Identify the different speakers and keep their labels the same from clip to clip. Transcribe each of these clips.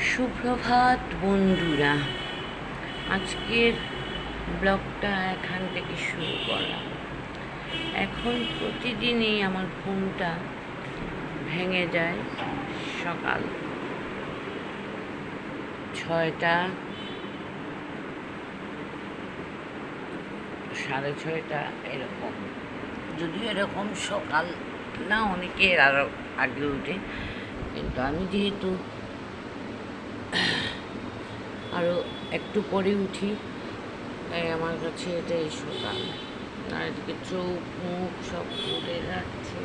Speaker 1: সুপ্রভাত বন্ধুরা, আজকের ব্লগটা এখান থেকে শুরু করলাম। এখন প্রতিদিনই আমার ঘুমটা ভেঙে যায় সকাল 6টা, 6:30 এরকম। যদিও এরকম সকাল না, অনেকের আরও আগে উঠে, কিন্তু আমি যেহেতু আরও একটু পরে উঠি, তাই আমার কাছে এটাই সকাল। আর এদিকে চোখ মুখ সব পুড়ে যাচ্ছে,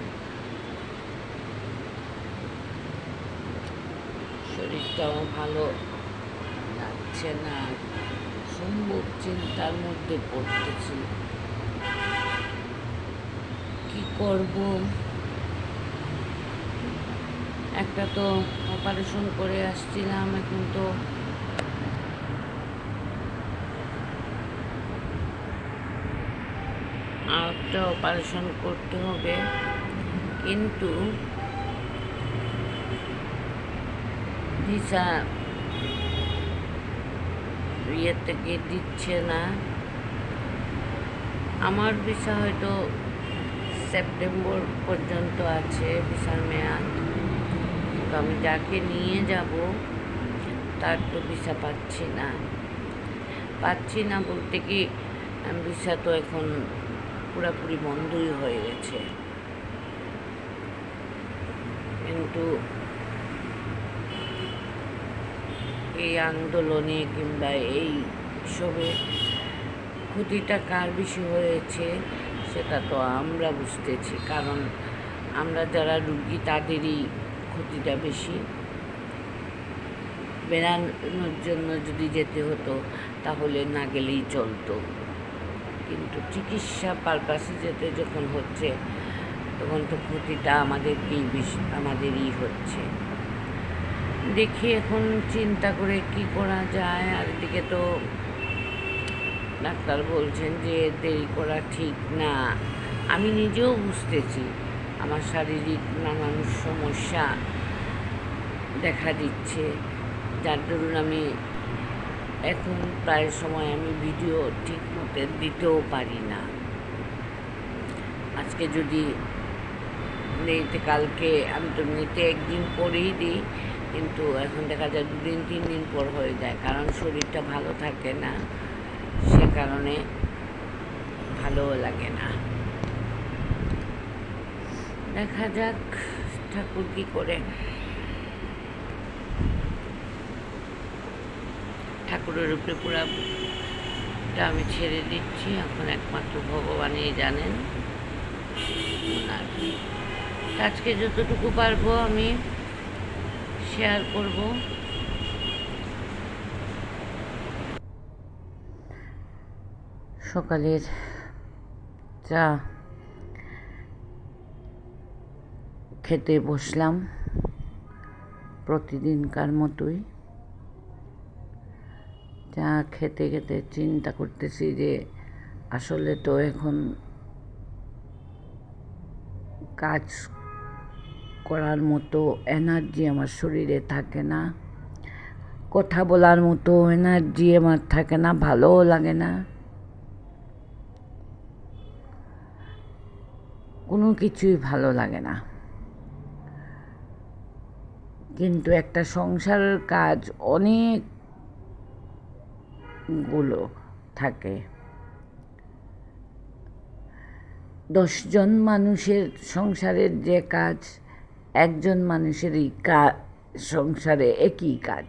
Speaker 1: শরীরটাও ভালো লাগছে না, সম্ভব চিন্তার মধ্যে পড়তেছি। কি করব? একটা তো অপারেশন করে আসছিলাম, এখন তো আরেকটা অপারেশন করতে হবে, কিন্তু ভিসা থেকে দিচ্ছে না। আমার ভিসা হয়তো সেপ্টেম্বর পর্যন্ত আছে ভিসার মেয়াদ, কিন্তু আমি যাকে নিয়ে যাব তার তো ভিসা পাচ্ছি না বলতে কি, ভিসা তো এখন পুরোপুরি বন্ধই হয়ে গেছে। কিন্তু এই আন্দোলনে কিংবা এই সবে ক্ষতিটা কার বেশি হয়েছে সেটা তো আমরা বুঝতেছি, কারণ আমরা যারা রুগী তাদেরই ক্ষতিটা বেশি। বেড়ানোর জন্য যদি যেতে হতো তাহলে না গেলেই চলতো, কিন্তু চিকিৎসা পারপাসে যেতে যখন হচ্ছে তখন তো ক্ষতিটা আমাদেরই হচ্ছে। দেখি এখন চিন্তা করে কি করা যায়। আর এদিকে তো ডাক্তার বলছেন যে দেরি করা ঠিক না। আমি নিজেও বুঝতেছি আমার শারীরিক নানান সমস্যা দেখা দিচ্ছে, যার দরুন আমি এখন প্রায় সময় আমি ভিডিও ঠিক মতো দিতেও পারি না। আজকে যদি নেইতে কালকে, আমি তো নিতে একদিন পরেই দিই, কিন্তু এখন দেখা যায় 2 দিন 3 দিন পর হয়ে যায়, কারণ শরীরটা ভালো থাকে না, সে কারণে ভালোও লাগে না। দেখা যাক ঠাকুর কী করে। ঠাকুরের উপরে পুরাটা আমি ছেড়ে দিচ্ছি, এখন একমাত্র ভগবানই জানেন। আর আজকে যতটুকু পারবো আমি শেয়ার করব। সকালের চা খেতে বসলাম প্রতিদিনকার মতোই। চা খেতে খেতে চিন্তা করতেছি যে আসলে তো এখন কাজ করার মতো এনার্জি আমার শরীরে থাকে না, কথা বলার মতো এনার্জি আমার থাকে না, ভালোও লাগে না, কোনো কিছুই ভালো লাগে না। কিন্তু একটা সংসারের কাজ অনেকগুলো থাকে। 10 জন মানুষের সংসারের যে কাজ, একজন মানুষেরই সংসারে একই কাজ।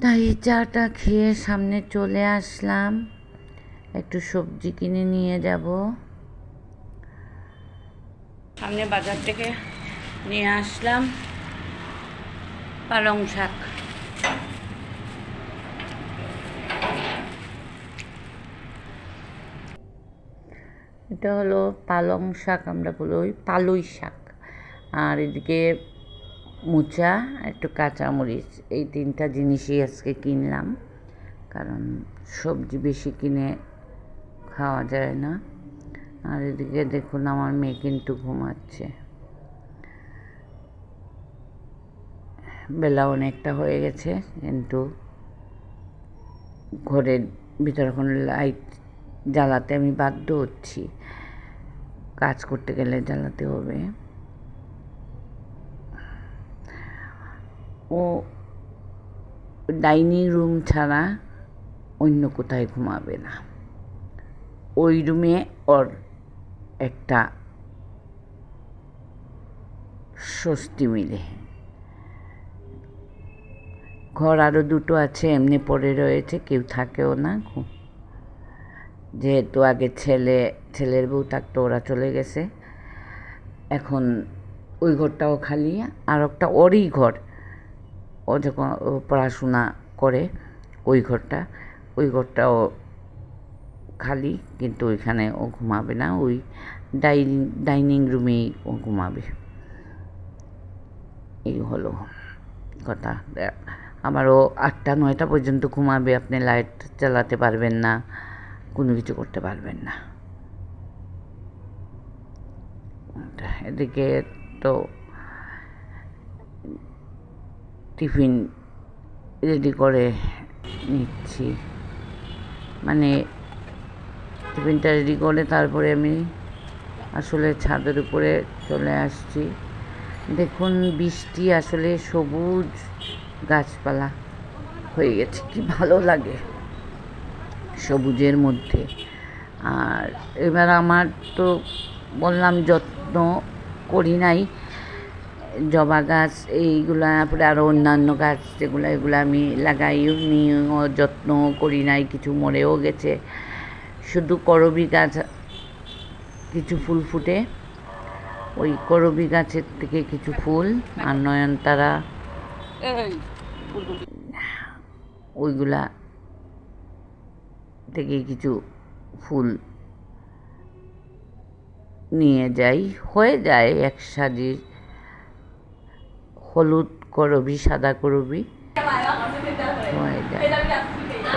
Speaker 1: তাই চাটা খেয়ে সামনে চলে আসলাম, একটু সবজি কিনে নিয়ে যাব। সামনে বাজার থেকে নিয়ে আসলাম পালং শাক। এটা হলো পালং শাক, আমরা বলি ওই পালই শাক। আর এদিকে মোচা, একটু কাঁচামরিচ, এই 3টা জিনিসই আজকে কিনলাম, কারণ সবজি বেশি কিনে খাওয়া যায় না। আর এদিকে দেখুন আমার মেয়ে কিন্তু ঘুমাচ্ছে। বেলা অনেকটা হয়ে গেছে, কিন্তু ঘরের ভিতরে কোনো লাইট জ্বালাতে আমি বাধ্য হচ্ছি, কাজ করতে গেলে জ্বালাতে হবে। ও ডাইনিং রুম ছাড়া অন্য কোথায় ঘুমাবে না, ওই রুমে ওর একটা স্বস্তি মিলে। ঘর আরও দুটো আছে এমনি পড়ে রয়েছে, কেউ থাকেও না, যেহেতু আগে ছেলের বউ থাকতো, ওরা চলে গেছে, এখন ওই ঘরটাও খালি। আর একটা ওরই ঘর, ও যখন পড়াশোনা করে ওই ঘরটাও খালি, কিন্তু ওইখানে ও ঘুমাবে না, ওই ডাইনিং রুমেই ও ঘুমাবে। এই হলো কথা। আবার ও 8টা-9টা পর্যন্ত ঘুমাবে, আপনি লাইট চালাতে পারবেন না, কোনো কিছু করতে পারবেন না। এদিকে তো টিফিন রেডি করে নিচ্ছি, মানে টিফিনটা রেডি করে তারপরে আমি আসলে ছাদের উপরে চলে আসছি। দেখুন বৃষ্টি আসলে সবুজ গাছপালা হয়ে গেছে, কি ভালো লাগে সবুজের মধ্যে। আর এবার আমার তো বললাম যত্ন করি নাই, জবা গাছ এইগুলা, তারপরে আরও অন্যান্য গাছ যেগুলো, এগুলো আমি লাগাইও নিও, যত্ন করি নাই, কিছু মরেও গেছে। শুধু করবী গাছ কিছু ফুল ফুটে, ওই করবী গাছের থেকে কিছু ফুল আর নয়নতারা, ওইগুলা থেকে কিছু ফুল নিয়ে যাই, হয়ে যায় এক সাজি, হলুদ করবী, সাদা করবী, হয়ে যায়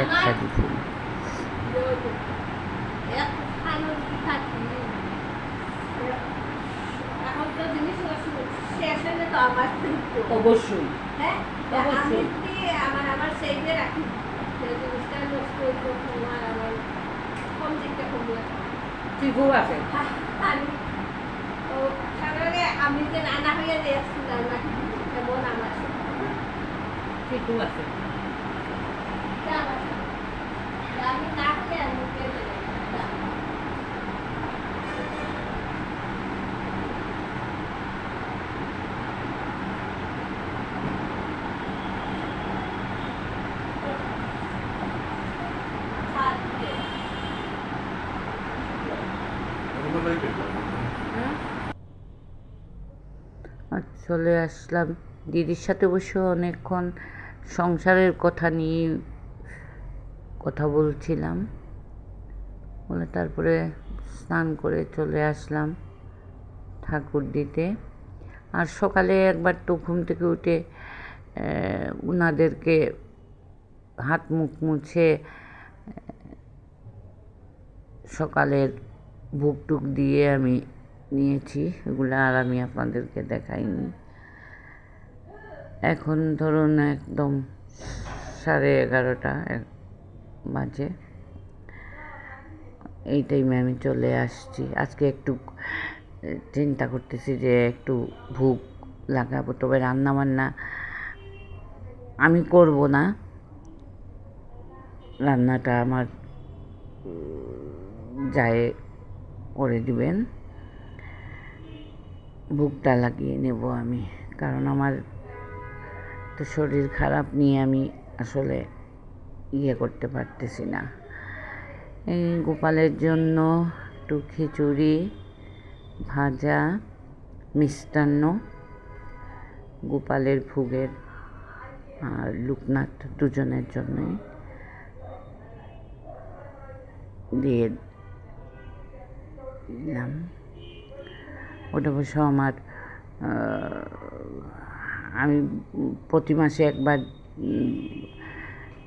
Speaker 1: এক সাজি ফুল।
Speaker 2: অবশ্যই
Speaker 3: আমার সেইটা রাখি জিনিসটা নষ্ট আমার কম দিকটা কমবে
Speaker 2: ঠিকও আছে।
Speaker 3: আমি যে রান্না হয়ে দিয়েছিলাম এমন আমার
Speaker 2: ঠিকও আছে।
Speaker 3: আমি না খেয়ে আমি
Speaker 1: চলে আসলাম। দিদির সাথে বসে অনেকক্ষণ সংসারের কথা নিয়ে কথা বলছিলাম, বলে তারপরে স্নান করে চলে আসলাম ঠাকুর দিতে। আর সকালে একবার তো ঘুম থেকে উঠে উনাদেরকে হাত মুখ মুছে সকালের ভোগ টুক দিয়ে আমি নিয়েছি, এগুলো আর আমি আপনাদেরকে দেখাইনি। এখন ধরুন একদম 11:30 বাজে, এই টাইমে আমি চলে আসছি। আজকে একটু চিন্তা করতেছি যে একটু ভোগ লাগাবো, তবে রান্নাবান্না আমি করব না, রান্নাটা আমার যায় করে দিবেন, ভোগটা লাগিয়ে নেব আমি, কারণ আমার তো শরীর খারাপ নিয়ে আমি আসলে করতে পারতেছি না। এই গোপালের জন্য একটু খিচুড়ি, ভাজা, মিষ্টান্ন, গোপালের ভোগের আর লোকনাথ দুজনের জন্যই দিয়ে দিলাম। ওটা অবশ্য আমার আমি প্রতি মাসে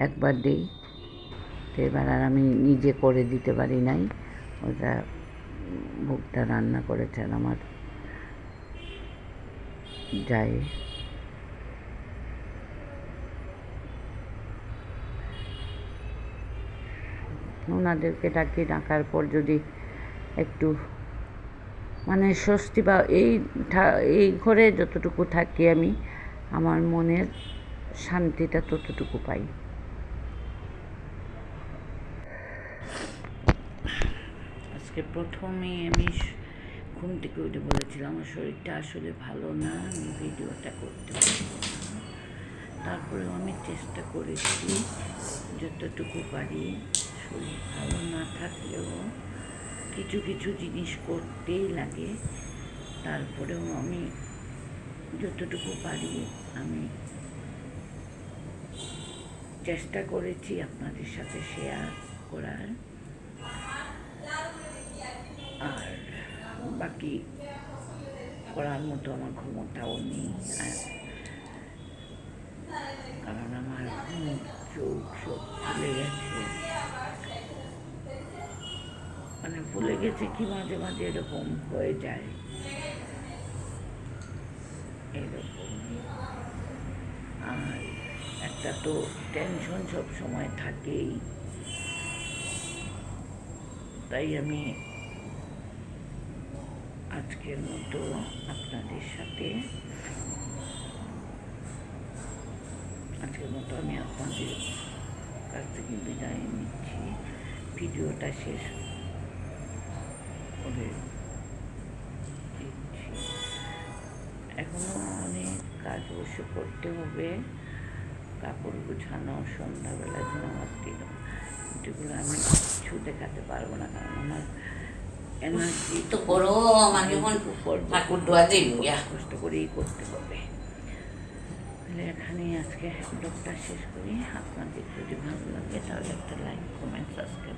Speaker 1: একবার দিই, তো এবার আর আমি নিজে করে দিতে পারি নাই, ওটা ভোগটা রান্না করেছেন আমার যায়। ওনাদেরকে ডাকার পর যদি একটু মানে স্বস্তি বা এই ঘরে যতটুকু থাকি আমি আমার মনের শান্তিটা ততটুকু পাই। আজকে প্রথমেই আমি ঘুম থেকে উঠে বলেছিলাম আমার শরীরটা আসলে ভালো না, আমি ভিডিওটা করতে পারবো না। তারপরেও আমি চেষ্টা করেছি যতটুকু পারি। শরীর ভালো না থাকলেও কিছু কিছু জিনিস করতেই লাগে। তারপরেও আমি যতটুকু পারি আমি চেষ্টা করেছি আপনাদের সাথে শেয়ার করার। আর বাকি করার মতো আমার ক্ষমতাও নেই, কারণ আমার চোখ সব ফুলে গেছে। মানে ফুলে গেছে কি মাঝে মাঝে এরকম হয়ে যায়, এরকম। আর একটা তো টেনশন সব সময় থাকেই, তাই আমি আজকের মতো আপনাদের সাথে আমি আপনাদের কাছ থেকে বিদায় নিচ্ছি। ভিডিওটা শেষ করে দিচ্ছি। এখনো অনেক কাজ অবশ্য করতে হবে, কাপড় গুছানো, সন্ধ্যাবেলা নামাজ দিল, যেগুলো আমি কিছু দেখাতে পারবো না, কারণ আমার এনার্জি
Speaker 2: তো করো আমার যখন ঠাকুর দোয়া দিন
Speaker 1: কষ্ট করেই করতে হবে। তাহলে এখানেই আজকে ব্লগটা শেষ করি। আপনাদের যদি ভালো লাগে তাহলে একটা লাইক, কমেন্ট, সাবস্ক্রাইব